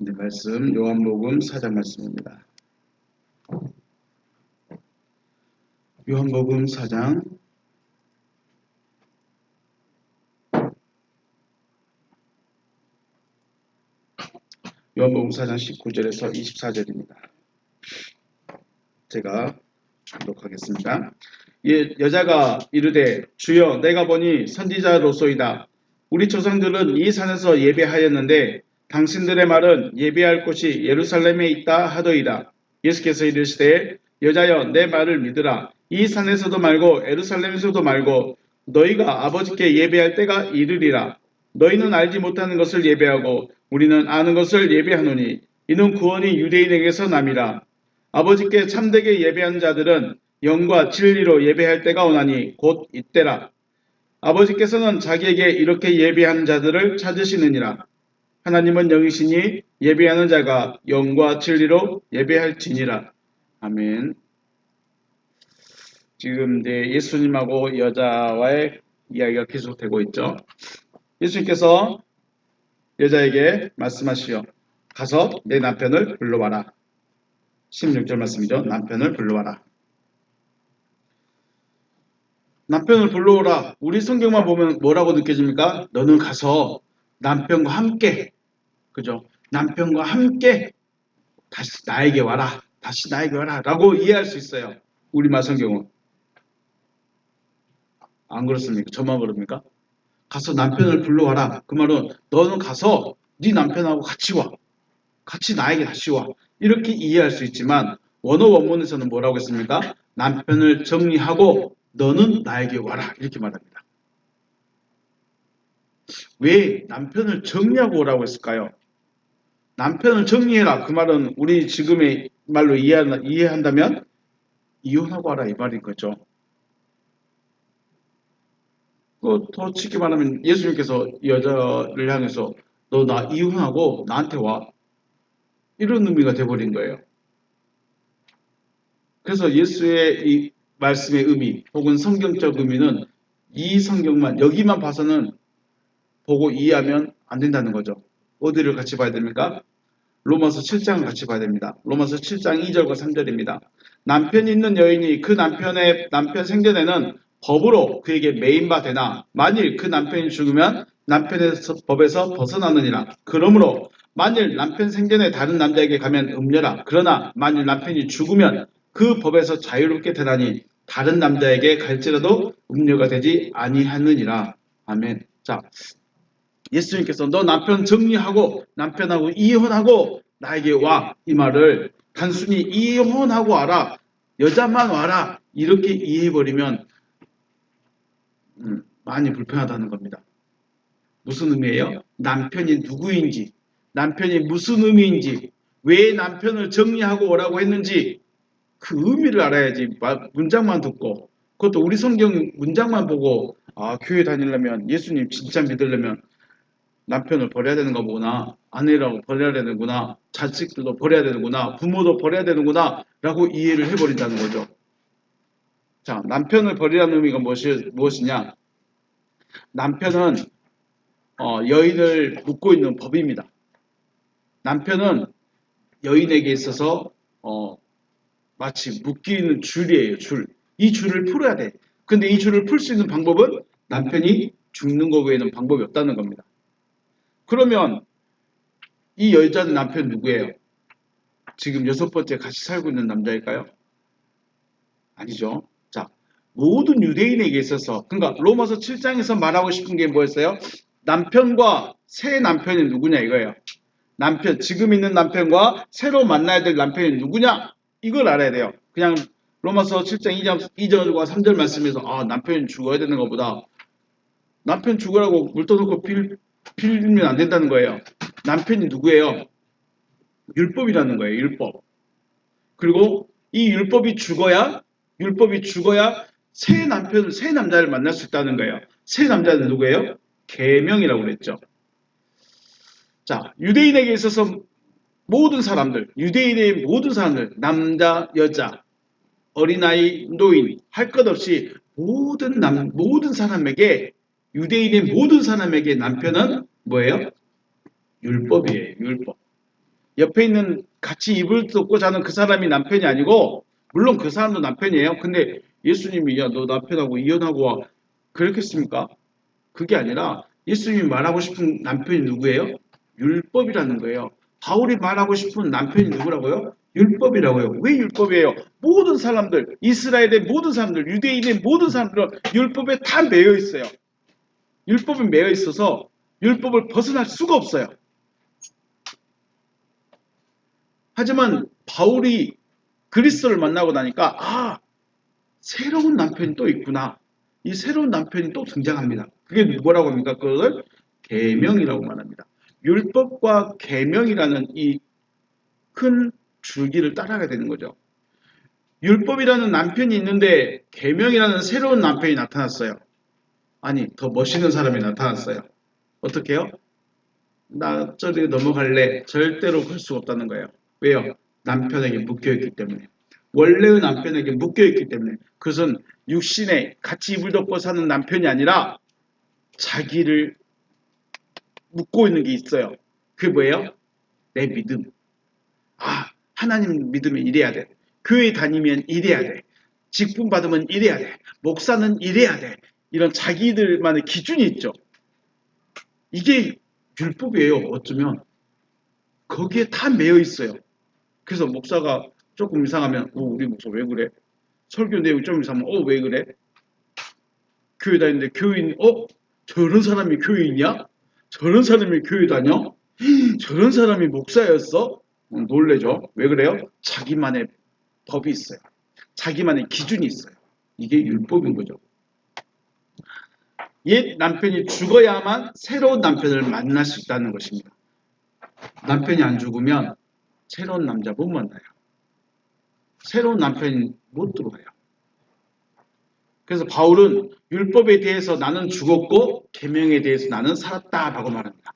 네, 말씀 요한복음 4장 말씀입니다. 요한복음 4장 요한복음 4장 19절에서 24절입니다. 제가 교독하겠습니다. 여자가 이르되 주여 내가 보니 선지자로소이다. 우리 조상들은 이 산에서 예배하였는데 당신들의 말은 예배할 곳이 예루살렘에 있다 하더이다. 예수께서 이르시되 여자여 내 말을 믿으라. 이 산에서도 말고 예루살렘에서도 말고 너희가 아버지께 예배할 때가 이르리라. 너희는 알지 못하는 것을 예배하고 우리는 아는 것을 예배하노니 이는 구원이 유대인에게서 남이라. 아버지께 참되게 예배하는 자들은 영과 진리로 예배할 때가 오나니 곧 이때라. 아버지께서는 자기에게 이렇게 예배하는 자들을 찾으시느니라. 하나님은 영이시니 예배하는 자가 영과 진리로 예배할지니라. 아멘. 지금 이제 예수님하고 여자와의 이야기가 계속되고 있죠. 예수님께서 여자에게 말씀하시오. 가서 내 남편을 불러와라. 16절 말씀이죠. 남편을 불러와라. 남편을 불러오라. 우리 성경만 보면 뭐라고 느껴집니까? 너는 가서 남편과 함께, 그죠? 남편과 함께 다시 나에게 와라. 다시 나에게 와라. 라고 이해할 수 있어요. 우리말 성경은. 안 그렇습니까? 저만 그럽니까? 가서 남편을 불러와라. 그 말은 너는 가서 네 남편하고 같이 와. 같이 나에게 다시 와. 이렇게 이해할 수 있지만 원어 원문에서는 뭐라고 했습니까? 남편을 정리하고 너는 나에게 와라. 이렇게 말합니다. 왜 남편을 정리하고 오라고 했을까요? 남편을 정리해라. 그 말은 우리 지금의 말로 이해한다면 이혼하고 와라 이 말인 거죠. 더 쉽게 말하면 예수님께서 여자를 향해서 너 나 이혼하고 나한테 와. 이런 의미가 돼버린 거예요. 그래서 예수의 이 말씀의 의미 혹은 성경적 의미는 이 성경만 여기만 봐서는 보고 이해하면 안 된다는 거죠. 어디를 같이 봐야 됩니까? 로마서 7장을 같이 봐야 됩니다. 로마서 7장 2절과 3절입니다. 남편이 있는 여인이 그 남편 생전에는 법으로 그에게 매인바 되나 만일 그 남편이 죽으면 남편의 법에서 벗어나느니라. 그러므로 만일 남편 생전에 다른 남자에게 가면 음녀라. 그러나 만일 남편이 죽으면 그 법에서 자유롭게 되나니 다른 남자에게 갈지라도 음녀가 되지 아니하느니라. 아멘. 자, 예수님께서 너 남편 정리하고 남편하고 이혼하고 나에게 와. 이 말을 단순히 이혼하고 와라. 여자만 와라. 이렇게 이해해버리면 많이 불편하다는 겁니다. 무슨 의미예요? 남편이 누구인지, 남편이 무슨 의미인지, 왜 남편을 정리하고 오라고 했는지 그 의미를 알아야지. 문장만 듣고 그것도 우리 성경 문장만 보고 교회 다니려면 예수님 진짜 믿으려면 남편을 버려야 되는 거구나. 아내라고 버려야 되는구나. 자식들도 버려야 되는구나. 부모도 버려야 되는구나. 라고 이해를 해버린다는 거죠. 자, 남편을 버리라는 의미가 무엇이냐? 남편은 여인을 묶고 있는 법입니다. 남편은 여인에게 있어서 마치 묶이는 줄이에요. 줄. 이 줄을 풀어야 돼. 근데 이 줄을 풀 수 있는 방법은 남편이 죽는 거 외에는 방법이 없다는 겁니다. 그러면 이 여자는 남편 누구예요? 지금 6번째 같이 살고 있는 남자일까요? 아니죠. 자, 모든 유대인에게 있어서 그러니까 로마서 7장에서 말하고 싶은 게 뭐였어요? 남편과 새 남편이 누구냐 이거예요. 남편, 지금 있는 남편과 새로 만나야 될 남편이 누구냐? 이걸 알아야 돼요. 그냥 로마서 7장 2절과 3절 말씀에서 남편이 죽어야 되는 것보다 남편 죽으라고 물 떠놓고 빌면 안 된다는 거예요. 남편이 누구예요? 율법이라는 거예요. 율법. 그리고 이 율법이 죽어야 새 남자를 만날 수 있다는 거예요. 새 남자는 누구예요? 계명이라고 그랬죠. 자, 유대인에게 있어서 유대인의 모든 사람들, 남자, 여자, 어린아이, 노인, 할 것 없이 모든 사람에게, 유대인의 모든 사람에게 남편은 뭐예요? 율법이에요. 율법. 옆에 있는 같이 이불 덮고 자는 그 사람이 남편이 아니고, 물론 그 사람도 남편이에요. 근데 예수님이 야, 너 남편하고 이혼하고 와. 그렇겠습니까? 그게 아니라 예수님이 말하고 싶은 남편이 누구예요? 율법이라는 거예요. 바울이 말하고 싶은 남편이 누구라고요? 율법이라고요. 왜 율법이에요? 모든 사람들, 이스라엘의 모든 사람들, 유대인의 모든 사람들은 율법에 다 매여 있어요. 율법에 매여 있어서 율법을 벗어날 수가 없어요. 하지만 바울이 그리스도를 만나고 나니까 새로운 남편이 또 있구나. 이 새로운 남편이 또 등장합니다. 그게 뭐라고 합니까? 그것을 계명이라고 말합니다. 율법과 계명이라는 이 큰 줄기를 따라가야 되는 거죠. 율법이라는 남편이 있는데 계명이라는 새로운 남편이 나타났어요. 아니, 더 멋있는 사람이 나타났어요. 어떻게 해요? 나 저리 넘어갈래. 절대로 할 수가 없다는 거예요. 왜요? 남편에게 묶여있기 때문에. 원래의 남편에게 묶여있기 때문에. 그것은 육신에 같이 이불 덮고 사는 남편이 아니라 자기를 묶고 있는 게 있어요. 그게 뭐예요? 내 믿음. 하나님 믿으면 이래야 돼. 교회 다니면 이래야 돼. 직분 받으면 이래야 돼. 목사는 이래야 돼. 이런 자기들만의 기준이 있죠. 이게 율법이에요. 어쩌면 거기에 다 매여 있어요. 그래서 목사가 조금 이상하면 우리 목사 왜 그래? 설교 내용 좀 이상하면 왜 그래? 교회 다니는데 교인 저런 사람이 교인이야? 저런 사람이 교회 다녀? 저런 사람이 목사였어? 놀래죠. 왜 그래요? 자기만의 법이 있어요. 자기만의 기준이 있어요. 이게 율법인 거죠. 옛 남편이 죽어야만 새로운 남편을 만날 수 있다는 것입니다. 남편이 안 죽으면 새로운 남자 못 만나요. 새로운 남편이 못 들어와요. 그래서 바울은 율법에 대해서 나는 죽었고 계명에 대해서 나는 살았다라고 말합니다.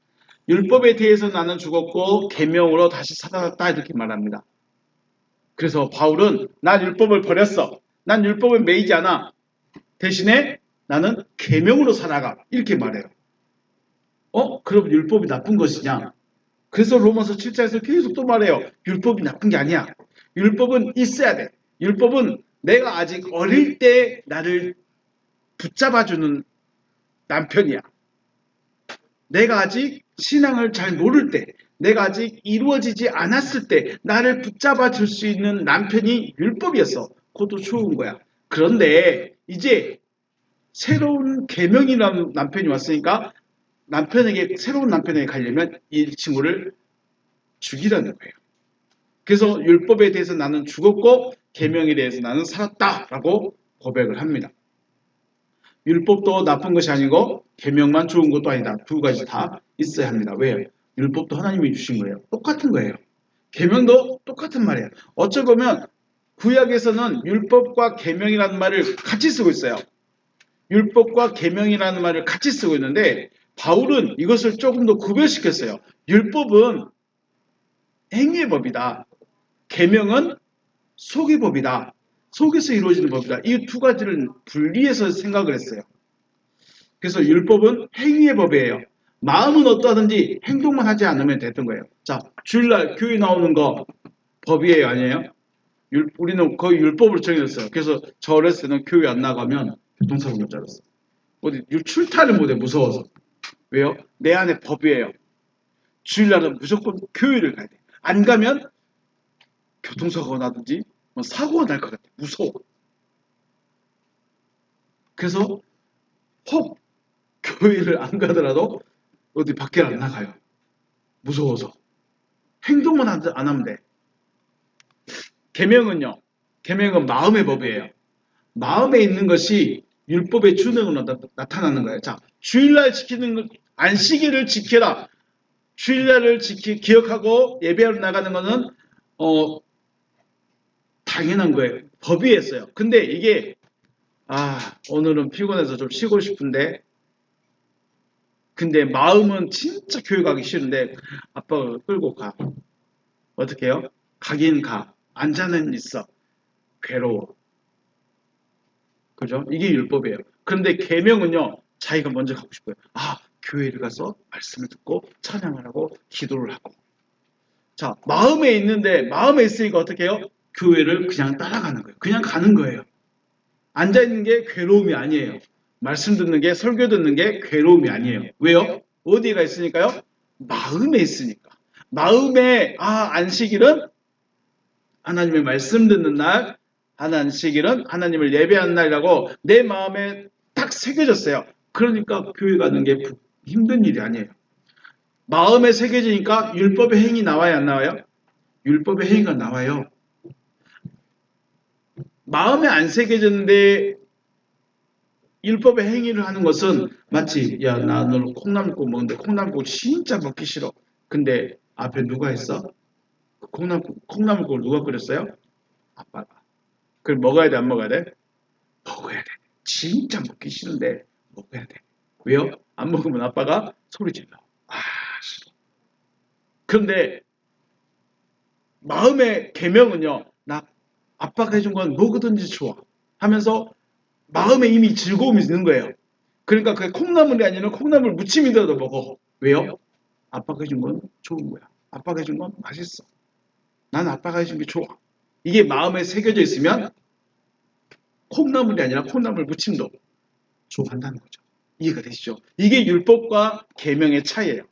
율법에 대해서 나는 죽었고 계명으로 다시 살아났다 이렇게 말합니다. 그래서 바울은 난 율법을 버렸어. 난 율법을 매이지 않아. 대신에 나는 계명으로 살아가. 이렇게 말해요. 그럼 율법이 나쁜 것이냐? 그래서 로마서 7장에서 계속 또 말해요. 율법이 나쁜 게 아니야. 율법은 있어야 돼. 율법은 내가 아직 어릴 때 나를 붙잡아주는 남편이야. 내가 아직 신앙을 잘 모를 때, 내가 아직 이루어지지 않았을 때 나를 붙잡아 줄 수 있는 남편이 율법이었어. 그것도 좋은 거야. 그런데 이제 새로운 계명이라는 남편이 왔으니까 새로운 남편에게 가려면 이 친구를 죽이라는 거예요. 그래서 율법에 대해서 나는 죽었고 계명에 대해서 나는 살았다라고 고백을 합니다. 율법도 나쁜 것이 아니고 계명만 좋은 것도 아니다. 두 가지 다 있어야 합니다. 왜요? 율법도 하나님이 주신 거예요. 똑같은 거예요. 계명도 똑같은 말이에요. 어찌 보면 구약에서는 율법과 계명이라는 말을 같이 쓰고 있어요. 율법과 계명이라는 말을 같이 쓰고 있는데 바울은 이것을 조금 더 구별시켰어요. 율법은 행위의 법이다. 계명은 속의 법이다. 속에서 이루어지는 법이다. 이 두 가지를 분리해서 생각을 했어요. 그래서 율법은 행위의 법이에요. 마음은 어떠하든지 행동만 하지 않으면 됐던 거예요. 자, 주일날 교회 나오는 거 법이에요, 아니에요? 우리는 거의 율법을 정해졌어요. 그래서 저 어렸을 때는 교회 안 나가면 교통사고 못 잡았어. 어디 출타를 못해 무서워서. 왜요? 내 안에 법이에요. 주일날은 무조건 교회를 가야 돼. 안 가면 교통사고가 나든지 사고가 날 것 같아. 무서워. 그래서 혹 교회를 안 가더라도 어디 밖에 안 나가요. 무서워서. 행동만 안 하면 돼. 계명은요. 계명은 마음의 법이에요. 마음에 있는 것이 율법의 준행으로 나타나는 거예요. 자, 주일날 지키는 것, 안식일을 지켜라. 주일날을 기억하고 예배하러 나가는 것은 당연한 거예요. 법이었어요. 근데 이게 오늘은 피곤해서 좀 쉬고 싶은데 근데 마음은 진짜 교회 가기 싫은데 아빠가 끌고 가. 어떻게 해요? 가긴 가. 앉아는 있어. 괴로워. 그죠? 이게 율법이에요. 그런데 계명은요. 자기가 먼저 가고 싶어요. 교회를 가서 말씀을 듣고 찬양을 하고 기도를 하고 자, 마음에 있는데 마음에 있으니까 어떻게 해요? 교회를 그냥 따라가는 거예요. 그냥 가는 거예요. 앉아있는 게 괴로움이 아니에요. 말씀 듣는 게, 설교 듣는 게 괴로움이 아니에요. 왜요? 어디가 있으니까요? 마음에 있으니까. 마음에, 안식일은 하나님의 말씀 듣는 날, 안식일은 하나님을 예배하는 날이라고 내 마음에 딱 새겨졌어요. 그러니까 교회 가는 게 힘든 일이 아니에요. 마음에 새겨지니까 율법의 행위 나와요, 안 나와요? 율법의 행위가 나와요. 마음에 안 새겨졌는데 율법의 행위를 하는 것은 마치 야, 나 오늘 콩나물국 먹는데 콩나물국 진짜 먹기 싫어. 근데 앞에 누가 했어? 콩나물국을 누가 끓였어요? 아빠가. 그걸 먹어야 돼, 안 먹어야 돼? 먹어야 돼. 진짜 먹기 싫은데 먹어야 돼. 왜요? 안 먹으면 아빠가 소리 질러. 싫어. 그런데 마음의 계명은요. 나 아빠가 해준 건 뭐든지 좋아 하면서 마음에 이미 즐거움이 있는 거예요. 그러니까 그게 콩나물이 아니라 콩나물 무침이더라도 먹어. 왜요? 아빠가 해준 건 좋은 거야. 아빠가 해준 건 맛있어. 난 아빠가 해준 게 좋아. 이게 마음에 새겨져 있으면 콩나물이 아니라 콩나물 무침도 좋아한다는 거죠. 이해가 되시죠? 이게 율법과 계명의 차이예요.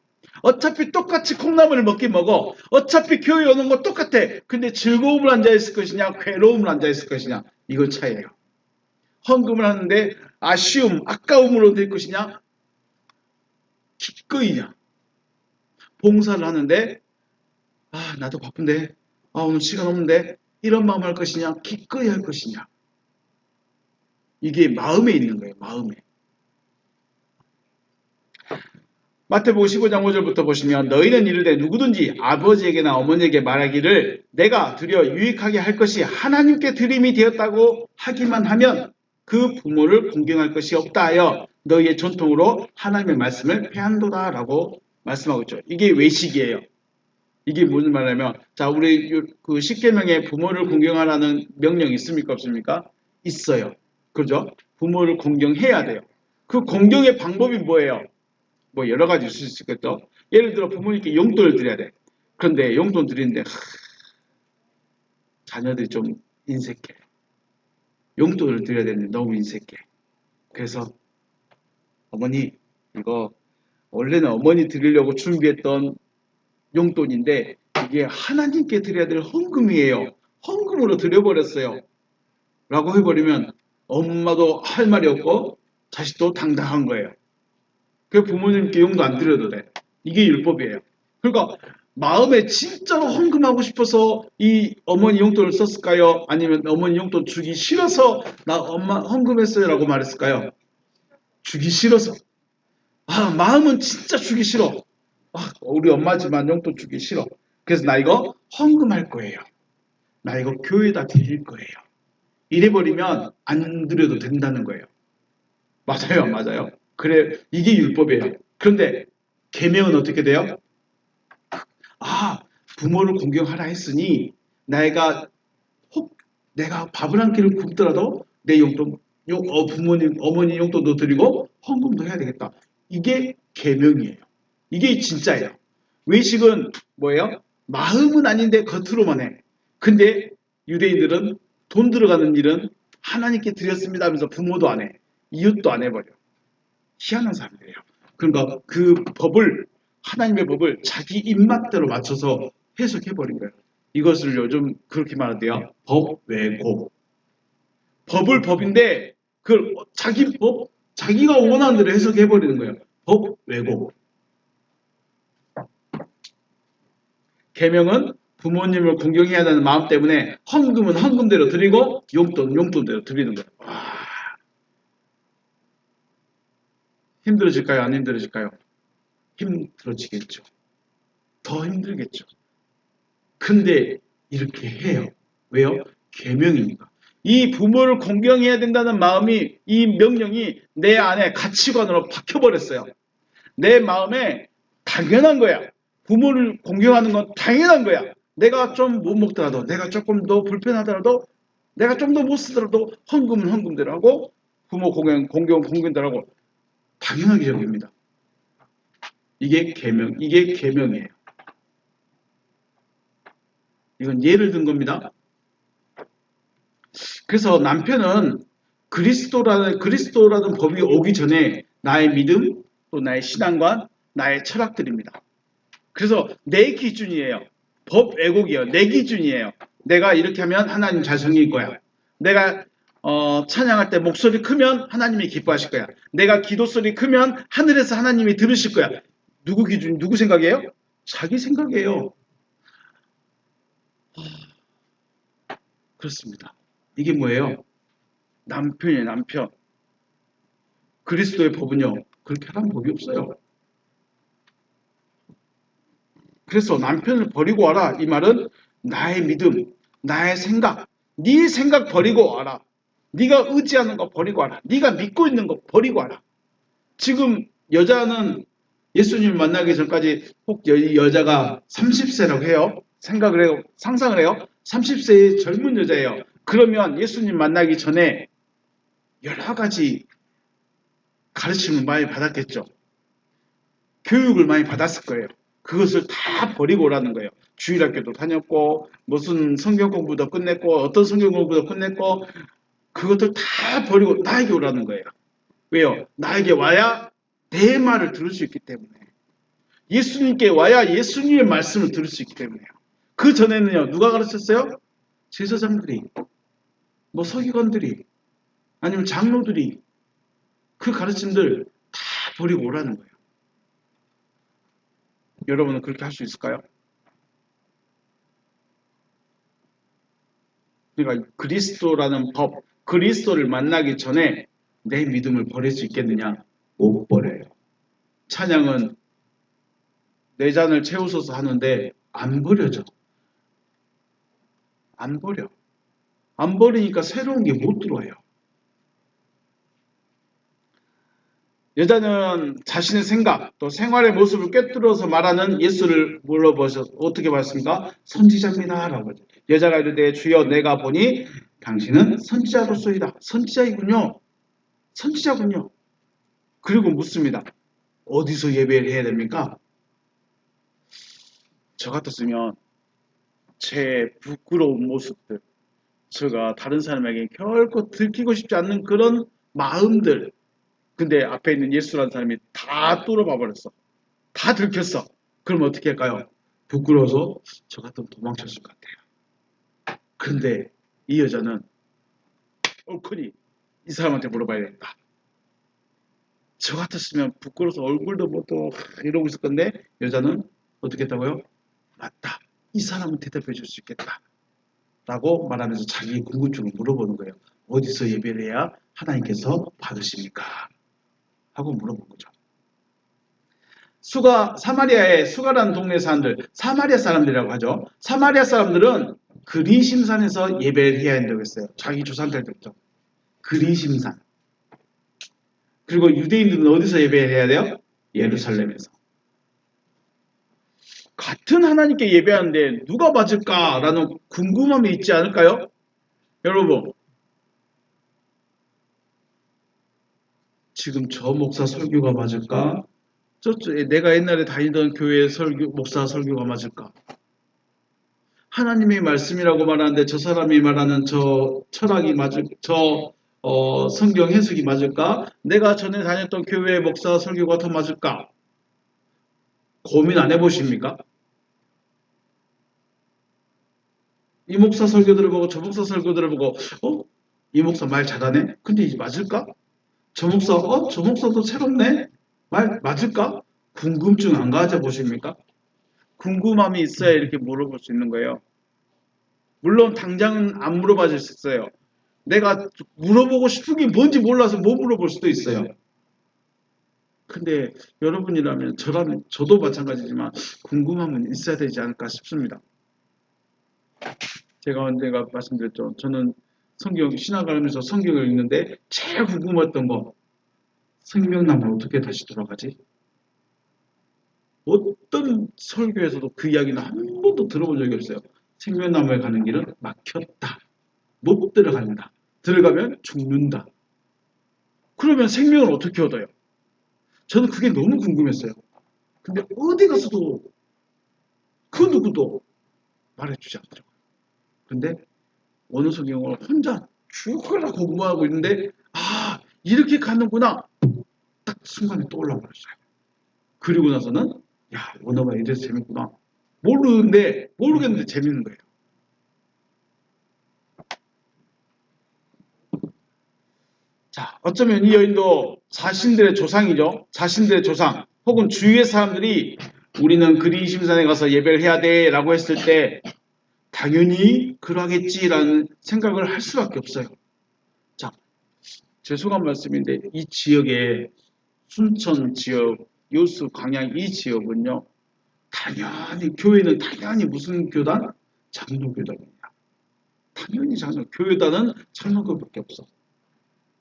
어차피 똑같이 콩나물을 먹긴 먹어. 어차피 교회 오는 거 똑같아. 근데 즐거움을 앉아있을 것이냐, 괴로움을 앉아있을 것이냐. 이거 차이예요. 헌금을 하는데 아쉬움, 아까움으로 될 것이냐, 기꺼이냐. 봉사를 하는데 나도 바쁜데 오늘 시간 없는데 이런 마음 할 것이냐, 기꺼이 할 것이냐. 이게 마음에 있는 거예요. 마음에. 마태복음 15장 5절부터 보시면 너희는 이르되 누구든지 아버지에게나 어머니에게 말하기를 내가 드려 유익하게 할 것이 하나님께 드림이 되었다고 하기만 하면 그 부모를 공경할 것이 없다 하여 너희의 전통으로 하나님의 말씀을 패한도다 라고 말씀하고 있죠. 이게 외식이에요. 이게 무슨 말이냐면 자, 우리 그 십계명에 부모를 공경하라는 명령이 있습니까 없습니까? 있어요. 그죠? 부모를 공경해야 돼요. 그 공경의 방법이 뭐예요? 뭐 여러 가지 있을 수 있겠죠. 예를 들어 부모님께 용돈을 드려야 돼. 그런데 용돈 드리는데 자녀들이 좀 인색해. 용돈을 드려야 되는데 너무 인색해. 그래서 어머니 이거 원래는 어머니 드리려고 준비했던 용돈인데 이게 하나님께 드려야 될 헌금이에요. 헌금으로 드려버렸어요. 라고 해버리면 엄마도 할 말이 없고 자식도 당당한 거예요. 그 부모님께 용돈 안 드려도 돼. 이게 율법이에요. 그러니까 마음에 진짜로 헌금하고 싶어서 이 어머니 용돈을 썼을까요? 아니면 어머니 용돈 주기 싫어서 나 엄마 헌금했어요 라고 말했을까요? 주기 싫어서. 마음은 진짜 주기 싫어. 우리 엄마지만 용돈 주기 싫어. 그래서 나 이거 헌금할 거예요. 나 이거 교회에다 드릴 거예요. 이래버리면 안 드려도 된다는 거예요. 맞아요, 안 맞아요? 그래, 이게 율법이에요. 그런데 계명은 어떻게 돼요? 부모를 공경하라 했으니 내가 밥을 한 끼를 굶더라도 내 용돈, 부모님, 어머니 용돈도 드리고 헌금도 해야 되겠다. 이게 계명이에요. 이게 진짜예요. 외식은 뭐예요? 마음은 아닌데 겉으로만 해. 근데 유대인들은 돈 들어가는 일은 하나님께 드렸습니다 하면서 부모도 안 해. 이웃도 안 해버려. 희한한 사람들이에요. 그러니까 그 법을 하나님의 법을 자기 입맛대로 맞춰서 해석해버린 거예요. 이것을 요즘 그렇게 말하대요. 법 왜곡. 법을 법인데 그걸 자기 법, 자기가 원하는 대로 해석해버리는 거예요. 법 왜곡. 계명은 부모님을 공경해야 하는 마음 때문에 헌금은 헌금대로 드리고 용돈대로 드리는 거예요. 힘들어질까요? 안 힘들어질까요? 힘들어지겠죠. 더 힘들겠죠. 근데 이렇게 해요. 왜요? 계명이니까. 이 부모를 공경해야 된다는 마음이 이 명령이 내 안에 가치관으로 박혀버렸어요. 내 마음에 당연한 거야. 부모를 공경하는 건 당연한 거야. 내가 좀 못 먹더라도 내가 조금 더 불편하더라도 내가 좀 더 못 쓰더라도 헌금은 헌금대로 하고 부모 공경은 공경대로 하고 당연하게 여깁니다. 이게 계명이에요. 이건 예를 든 겁니다. 그래서 남편은 그리스도라는 법이 오기 전에 나의 믿음, 또 나의 신앙관, 나의 철학들입니다. 그래서 내 기준이에요. 법 왜곡이에요. 내 기준이에요. 내가 이렇게 하면 하나님 잘 섬길 거야. 내가 찬양할 때 목소리 크면 하나님이 기뻐하실 거야. 내가 기도 소리 크면 하늘에서 하나님이 들으실 거야. 누구 기준, 누구 생각이에요? 자기 생각이에요. 그렇습니다. 이게 뭐예요? 남편이에요, 남편. 그리스도의 법은요, 그렇게 하라는 법이 없어요. 그래서 남편을 버리고 와라. 이 말은 나의 믿음, 나의 생각, 네 생각 버리고 와라. 네가 의지하는 거 버리고 와라. 네가 믿고 있는 거 버리고 와라. 지금 여자는 예수님을 만나기 전까지 혹 여자가 30세라고 해요. 생각을 해요. 상상을 해요. 30세의 젊은 여자예요. 그러면 예수님 만나기 전에 여러 가지 가르침을 많이 받았겠죠. 교육을 많이 받았을 거예요. 그것을 다 버리고 오라는 거예요. 주일학교도 다녔고 무슨 성경 공부도 끝냈고 어떤 성경 공부도 끝냈고 그것들 다 버리고 나에게 오라는 거예요. 왜요? 나에게 와야 내 말을 들을 수 있기 때문에. 예수님께 와야 예수님의 말씀을 들을 수 있기 때문에요. 그 전에는요. 누가 가르쳤어요? 제사장들이, 뭐 서기관들이, 아니면 장로들이 그 가르침들 다 버리고 오라는 거예요. 여러분은 그렇게 할 수 있을까요? 그러니까 그리스도라는 법, 그리스도를 만나기 전에 내 믿음을 버릴 수 있겠느냐? 못 버려요. 찬양은 내 잔을 채우소서 하는데 안 버려져. 안 버려. 안 버리니까 새로운 게 못 들어와요. 여자는 자신의 생각 또 생활의 모습을 꿰뚫어서 말하는 예수를 물어보셔서 어떻게 말씀입니까? 선지자입니다 라고 하죠. 여자가 이르되 주여 내가 보니 당신은 선지자로소이다. 선지자이군요. 선지자군요. 그리고 묻습니다. 어디서 예배를 해야 됩니까? 저 같았으면 제 부끄러운 모습들, 제가 다른 사람에게 결코 들키고 싶지 않는 그런 마음들, 근데 앞에 있는 예수라는 사람이 다 뚫어봐 버렸어. 다 들켰어. 그럼 어떻게 할까요? 부끄러워서 저 같으면 도망쳤을 것 같아요. 그런데 이 여자는 옳거니 이 사람한테 물어봐야겠다. 저 같았으면 부끄러워서 얼굴도 못도 이러고 있을 건데 여자는 어떻게 했다고요? 맞다. 이 사람은 대답해 줄 수 있겠다. 라고 말하면서 자기 궁금증을 물어보는 거예요. 어디서 예배를 해야 하나님께서 받으십니까? 하고 물어본 거죠. 사마리아의 수가라는 동네 사람들, 사마리아 사람들이라고 하죠. 사마리아 사람들은 그리심산에서 예배를 해야 한다고 했어요. 자기 조상들 때부터. 그리심산. 그리고 유대인들은 어디서 예배를 해야 돼요? 예루살렘에서. 같은 하나님께 예배하는데 누가 맞을까라는 궁금함이 있지 않을까요? 여러분, 지금 저 목사 설교가 맞을까? 내가 옛날에 다니던 교회 목사 설교가 맞을까? 하나님의 말씀이라고 말하는데 저 사람이 말하는 저 철학이 성경 해석이 맞을까? 내가 전에 다녔던 교회 목사 설교가 더 맞을까? 고민 안 해보십니까? 이 목사 설교 들어보고 저 목사 설교 들어보고 이 목사 말 잘하네? 근데 이게 맞을까? 저 목사도 새롭네? 말 맞을까? 궁금증 안 가져보십니까? 궁금함이 있어야 이렇게 물어볼 수 있는 거예요. 물론 당장은 안 물어봐줄 수 있어요. 내가 물어보고 싶은 게 뭔지 몰라서 못 물어볼 수도 있어요. 근데 여러분이라면 저도 마찬가지지만 궁금함은 있어야 되지 않을까 싶습니다. 제가 언젠가 말씀드렸죠. 저는 신학하면서 성경을 읽는데 제일 궁금했던 거 생명나무 어떻게 다시 돌아가지? 어떤 설교에서도 그 이야기는 한 번도 들어본 적이 없어요. 생명나무에 가는 길은 막혔다. 못 들어간다. 들어가면 죽는다. 그러면 생명을 어떻게 얻어요? 저는 그게 너무 궁금했어요. 근데 어디 가서도 그 누구도 말해주지 않더라고요. 근데 어느 성경을 혼자 죽어라 공부하고 있는데 이렇게 가는구나 딱 순간에 떠올라 버렸어요. 그리고 나서는 야 언어가 이래서 재밌구나 모르겠는데 재밌는 거예요. 자, 어쩌면 이 여인도 자신들의 조상이죠. 자신들의 조상 혹은 주위의 사람들이 우리는 그리심산에 가서 예배를 해야 돼 라고 했을 때 당연히 그러겠지라는 생각을 할 수밖에 없어요. 자, 죄송한 말씀인데 이 지역에 순천 지역, 요수, 광양 이 지역은요. 당연히 교회는 당연히 무슨 교단? 장로교단입니다. 당연히 교회단은 장로교밖에 없어.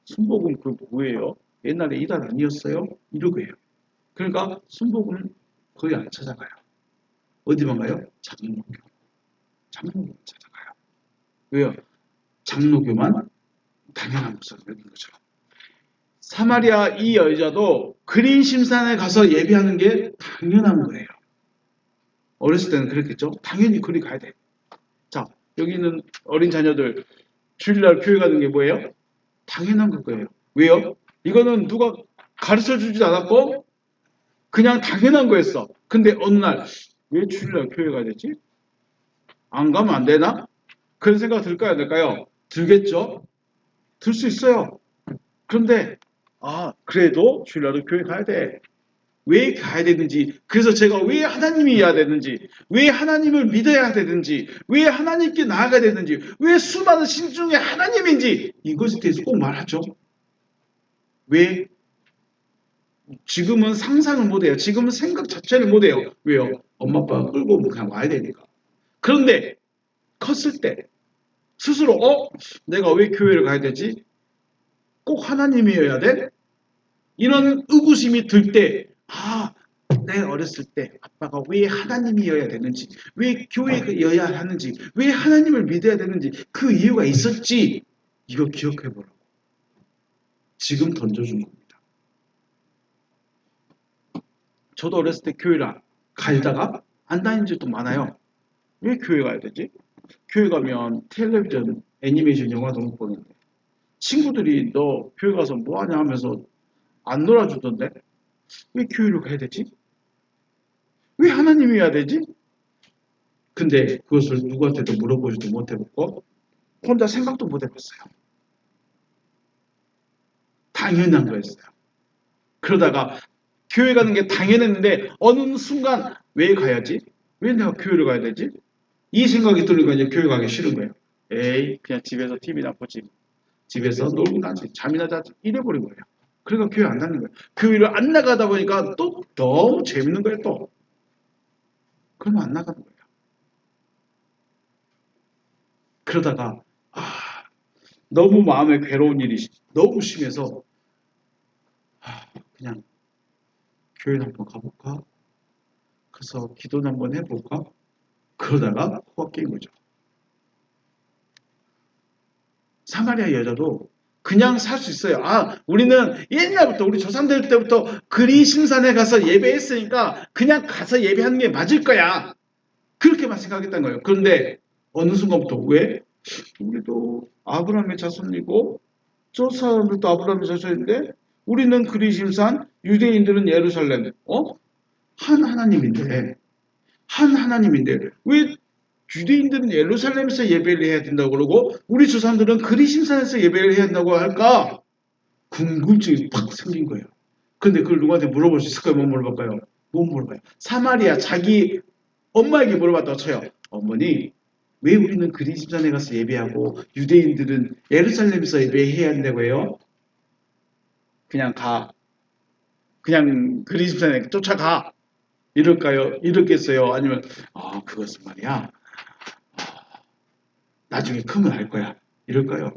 순복음 그 뭐예요? 옛날에 이단 아니었어요? 이러고 해요. 그러니까 순복음은 거의 안 찾아가요. 어디만 가요? 장로교. 장로교 찾아가요. 왜요? 장로교만 당연한 것을 여긴 거죠. 사마리아 이 여자도 그린심산에 가서 예배하는 게 당연한 거예요. 어렸을 때는 그랬겠죠? 당연히 그리 가야 돼. 자, 여기 있는 어린 자녀들 주일날 교회 가는 게 뭐예요? 당연한 거예요. 왜요? 이거는 누가 가르쳐 주지도 않았고 그냥 당연한 거였어. 근데 어느 날 왜 주일날 교회 가야 되지? 안 가면 안 되나? 그런 생각 들까요? 안 들까요? 들겠죠? 들 수 있어요. 그런데 그래도 주일날은 교회 가야 돼. 왜 가야 되는지, 그래서 제가 왜 하나님이어야 되는지, 왜 하나님을 믿어야 되는지, 왜 하나님께 나아가야 되는지, 왜 수많은 신 중에 하나님인지 이것에 대해서 꼭 말하죠. 왜? 지금은 상상을 못해요. 지금은 생각 자체를 못해요. 왜요? 엄마 아빠가 끌고 그냥 와야 되니까. 그런데 컸을 때 스스로 내가 왜 교회를 가야 되지? 꼭 하나님이어야 돼? 이런 의구심이 들 때, 내가 어렸을 때 아빠가 왜 하나님이어야 되는지, 왜 교회여야 하는지, 왜 하나님을 믿어야 되는지 그 이유가 있었지. 이거 기억해보라고. 지금 던져준 겁니다. 저도 어렸을 때 교회를 가다가 안 다닌 적도 많아요. 왜 교회 가야 되지? 교회 가면 텔레비전, 애니메이션 영화도 못 보는데 친구들이 너 교회 가서 뭐 하냐 하면서 안 놀아주던데 왜 교회를 가야 되지? 왜 하나님이어야 되지? 근데 그것을 누구한테도 물어보지도 못해봤고 혼자 생각도 못해봤어요. 당연한 거였어요. 그러다가 교회 가는 게 당연했는데 어느 순간 왜 가야지? 왜 내가 교회를 가야 되지? 이 생각이 들으니까 이제 교회 가기 싫은 거예요. 에이 그냥 집에서 TV나 보지. 집에서 놀고 나지. 잠이나 자지. 이래버린 거예요. 그러니까 교회 안 다니는 거예요. 교회를 안 나가다 보니까 또 너무 재밌는 거예요 또. 그러면 안 나가는 거예요. 그러다가 너무 마음에 괴로운 일이 너무 심해서 그냥 교회를 한번 가볼까? 가서 기도를 한번 해볼까? 그러다가 코가 깨인 거죠. 사마리아 여자도 그냥 살 수 있어요. 우리는 옛날부터 우리 조상들 때부터 그리심산에 가서 예배했으니까 그냥 가서 예배하는 게 맞을 거야. 그렇게만 생각했던 거예요. 그런데 어느 순간부터 왜? 우리도 아브라함의 자손이고 저 사람들도 아브라함의 자손인데 우리는 그리심산, 유대인들은 예루살렘. 한 하나님인데 왜 유대인들은 예루살렘에서 예배를 해야 된다고 그러고 우리 조상들은 그리심산에서 예배를 해야 한다고 할까? 궁금증이 팍 생긴 거예요. 근데 그걸 누구한테 물어볼 수 있을까요? 못 물어볼까요? 못 물어봐요. 사마리아 자기 엄마에게 물어봤다고 쳐요. 어머니 왜 우리는 그리심산에 가서 예배하고 유대인들은 예루살렘에서 예배해야 한다고 해요? 그냥 가. 그냥 그리심산에 쫓아가. 이럴까요? 이렇겠어요? 아니면 그것은 말이야. 나중에 크면 알 거야. 이럴까요?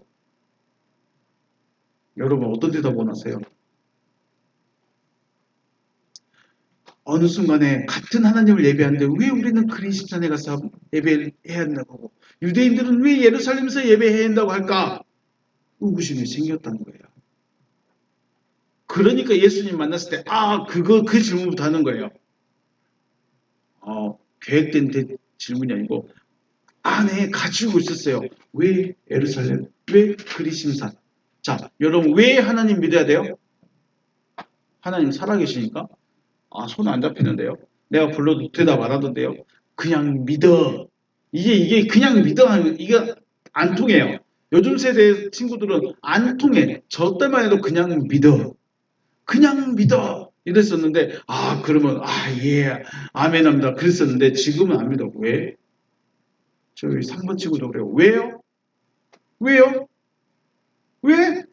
여러분 어떤 대답 원하세요? 어느 순간에 같은 하나님을 예배하는데 왜 우리는 그리심산에 가서 예배해야 한다고 하고 유대인들은 왜 예루살렘에서 예배해야 한다고 할까? 의구심이 생겼다는 거예요. 그러니까 예수님 만났을 때 그 질문부터 하는 거예요. 계획된 질문이 아니고 안에 가지고 있었어요. 왜 예루살렘? 왜 그리심산? 자, 여러분 왜 하나님 믿어야 돼요? 하나님 살아계시니까? 아, 손 안 잡히는데요. 내가 불러도 대답 안 하던데요. 그냥 믿어. 이게 그냥 믿어 하면 이게 안 통해요. 요즘 세대 친구들은 안 통해. 저 때만 해도 그냥 믿어. 그냥 믿어. 이랬었는데, 아, 그러면, 아, 예, 아멘 합니다. 그랬었는데, 지금은 안 믿어. 왜? 저희 3번 친구도 그래요. 왜요? 왜요? 왜?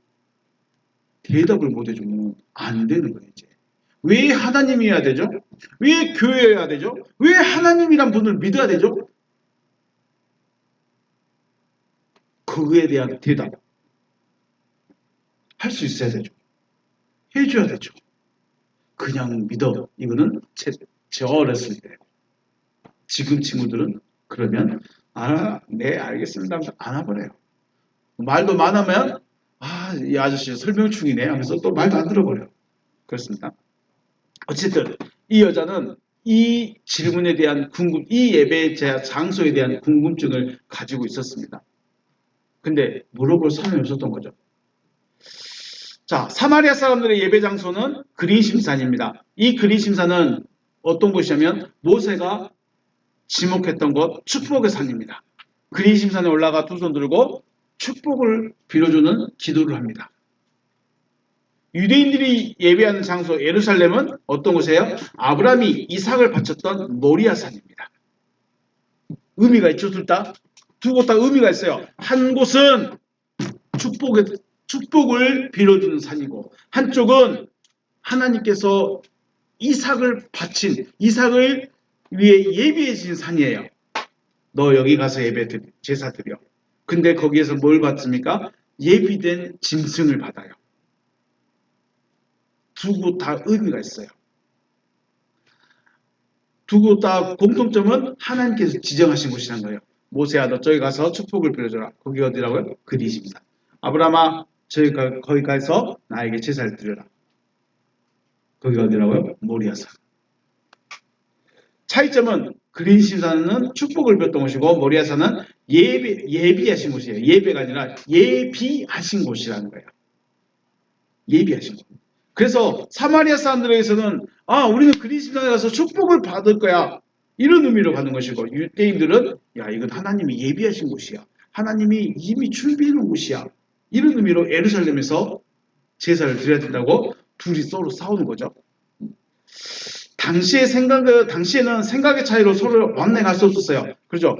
대답을 못 해주면 안 되는 거예요, 이제. 왜 하나님이어야 되죠? 왜 교회여야 되죠? 왜 하나님이란 분을 믿어야 되죠? 그거에 대한 대답 할 수 있어야 되죠. 해줘야 되죠. 그냥 믿어. 이거는 제 어렸을 때. 지금 친구들은 그러면 아, 네, 알겠습니다 하면서 안 와버려요. 말도 많으면 아, 이 아저씨 설명충이네 하면서 또 말도 안 들어버려요. 그렇습니다. 어쨌든 이 여자는 이 질문에 대한 이 예배 장소에 대한 궁금증을 가지고 있었습니다. 근데 물어볼 사람이 없었던 거죠. 자, 사마리아 사람들의 예배 장소는 그리심산입니다. 이 그리심산은 어떤 곳이냐면 모세가 지목했던 곳 축복의 산입니다. 그리심산에 올라가 두 손 들고 축복을 빌어주는 기도를 합니다. 유대인들이 예배하는 장소 예루살렘은 어떤 곳이에요? 아브라함이 이삭을 바쳤던 모리아산입니다. 의미가 있죠, 둘 다? 두 곳 다 의미가 있어요. 한 곳은 축복을 빌어주는 산이고 한쪽은 하나님께서 이삭을 바친 이삭을 위해 예비해 주신 산이에요. 너 여기 가서 제사 드려. 근데 거기에서 뭘 받습니까? 예비된 짐승을 받아요. 두 곳 다 의미가 있어요. 두 곳 다 공통점은 하나님께서 지정하신 곳이라는 거예요. 모세야 너 저기 가서 축복을 빌어줘라. 거기 어디라고요? 그리심산. 아브라함아 거기 가서 나에게 제사를 드려라. 거기 어디라고요? 모리아산. 차이점은 그리심산은 축복을 줬던 곳이고 모리아산은 예비하신 곳이에요. 예배가 아니라 예비하신 곳이라는 거예요. 예비하신 곳. 그래서 사마리아 사람들에게서는 아 우리는 그리심산에 가서 축복을 받을 거야. 이런 의미로 가는 것이고 유대인들은 야 이건 하나님이 예비하신 곳이야. 하나님이 이미 준비해 놓은 곳이야. 이런 의미로 예루살렘에서 제사를 드려야 된다고 둘이 서로 싸우는 거죠. 당시에는 생각의 차이로 서로 왕래 갈 수 없었어요. 그렇죠?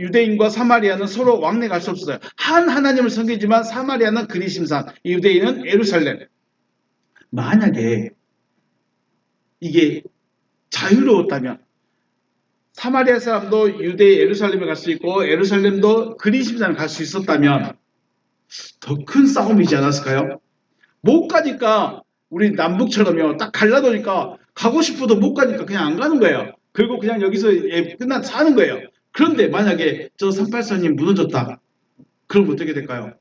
유대인과 사마리아는 서로 왕래 갈 수 없었어요. 한 하나님을 섬기지만 사마리아는 그리심산, 유대인은 예루살렘. 만약에 이게 자유로웠다면 사마리아 사람도 유대 예루살렘에 갈 수 있고 예루살렘도 그리심산에 갈 수 있었다면 더 큰 싸움이지 않았을까요? 못 가니까 우리 남북처럼요. 딱 갈라놓으니까 가고 싶어도 못 가니까 그냥 안 가는 거예요. 그리고 그냥 여기서 끝나 사는 거예요. 그런데 만약에 저 384님 무너졌다. 그럼 어떻게 될까요?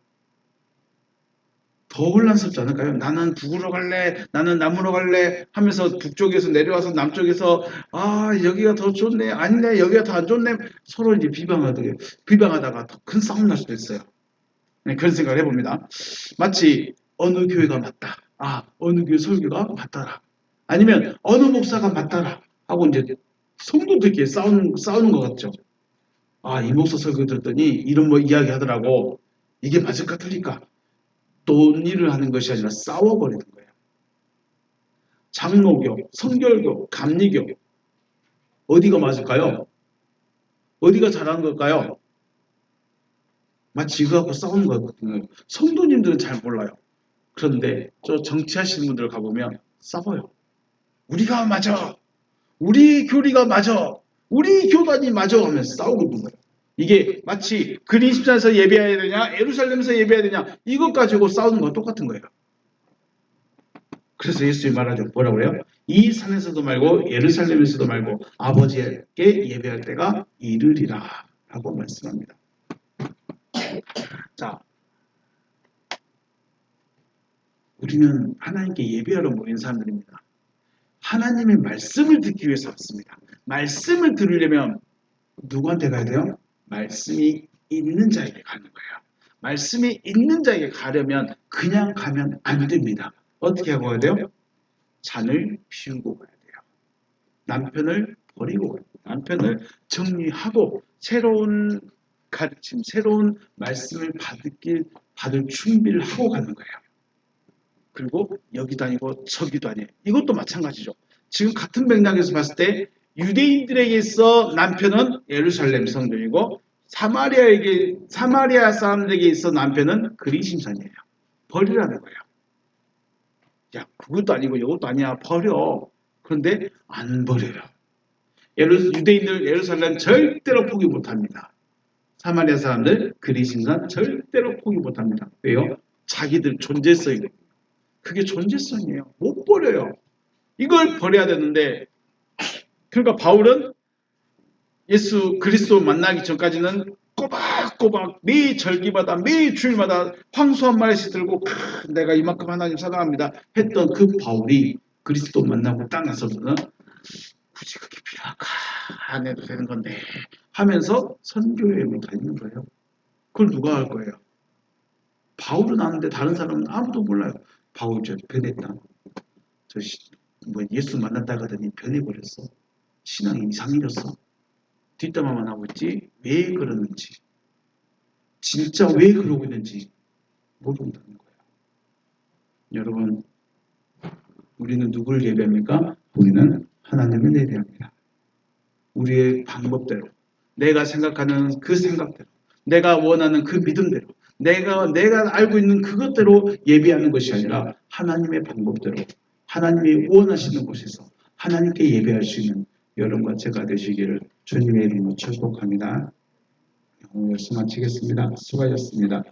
더 혼란스럽지 않을까요? 나는 북으로 갈래, 나는 남으로 갈래 하면서 북쪽에서 내려와서 남쪽에서 아 여기가 더 좋네, 아니네 여기가 더 안 좋네 서로 이제 비방하다가 더 큰 싸움 날 수도 있어요. 네, 그런 생각을 해봅니다. 마치 어느 교회가 맞다. 아, 어느 교회 설교가 맞더라. 아니면 어느 목사가 맞더라. 하고 이제 성도들끼리 싸우는 것 같죠. 아, 이 목사 설교 듣더니 이런 뭐 이야기 하더라고. 이게 맞을까 틀릴까? 논의를 하는 것이 아니라 싸워버리는 거예요. 장로교, 성결교, 감리교. 어디가 맞을까요? 어디가 잘하는 걸까요? 마치 이거 갖고 싸우는 것 같거든요. 성도님들은 잘 몰라요. 그런데 저 정치하시는 분들 가보면 싸워요. 우리가 맞아. 우리 교리가 맞아. 우리 교단이 맞아 하면서 싸우고 있는 거예요. 이게 마치 그리심산에서 예배해야 되냐 예루살렘에서 예배해야 되냐 이것 가지고 싸우는 건 똑같은 거예요. 그래서 예수님이 말하죠. 뭐라고 해요? 이 산에서도 말고 예루살렘에서도 말고 아버지께 예배할 때가 이르리라 라고 말씀합니다. 자, 우리는 하나님께 예배하러 모인 사람들입니다. 하나님의 말씀을 듣기 위해서 왔습니다. 말씀을 들으려면 누구한테 가야 돼요? 말씀이 있는 자에게 가는 거예요. 말씀이 있는 자에게 가려면 그냥 가면 안 됩니다. 어떻게 하고 가야 돼요? 잔을 비우고 가야 돼요. 남편을 버리고 가야 돼요. 남편을 정리하고 새로운 가르침, 새로운 말씀을 받을 준비를 하고 가는 거예요. 그리고 여기도 아니고 저기도 아니에요. 이것도 마찬가지죠. 지금 같은 맥락에서 봤을 때 유대인들에게 있어 남편은 예루살렘 성전이고 사마리아 사람들에게 있어 남편은 그리심산이에요. 버리라는 거예요. 야, 그것도 아니고 이것도 아니야. 버려. 그런데 안 버려요. 유대인들 예루살렘 절대로 포기 못합니다. 사마리아 사람들 그리심산 절대로 포기 못합니다. 왜요? 자기들 존재성이거든요. 그게 존재성이에요. 못 버려요. 이걸 버려야 되는데 그러니까 바울은 예수 그리스도 만나기 전까지는 꼬박꼬박 매일 절기마다 매일 주일마다 황소 한 마리씩 들고 내가 이만큼 하나님 사랑합니다 했던 그 바울이 그리스도 만나고 땅에서는 굳이 그게 필요할까 안 해도 되는 건데 하면서 선교여행을 다니는 거예요. 그걸 누가 할 거예요? 바울은 아는데 다른 사람은 아무도 몰라요. 바울 저 변했다. 뭐 예수 만났다 가더니 변해버렸어. 신앙이 이상해졌어. 뒷담화만 하고 있지 왜 그러는지 진짜 왜 그러고 있는지 모른다는 거예요. 여러분 우리는 누구를 예배합니까? 우리는 하나님을 예배합니다. 우리의 방법대로 내가 생각하는 그 생각대로 내가 원하는 그 믿음대로 내가 알고 있는 그것대로 예배하는 것이 아니라 하나님의 방법대로 하나님이 원하시는 곳에서 하나님께 예배할 수 있는 여러분과 제가 되시기를 주님의 이름으로 축복합니다. 오늘 말씀 마치겠습니다. 수고하셨습니다.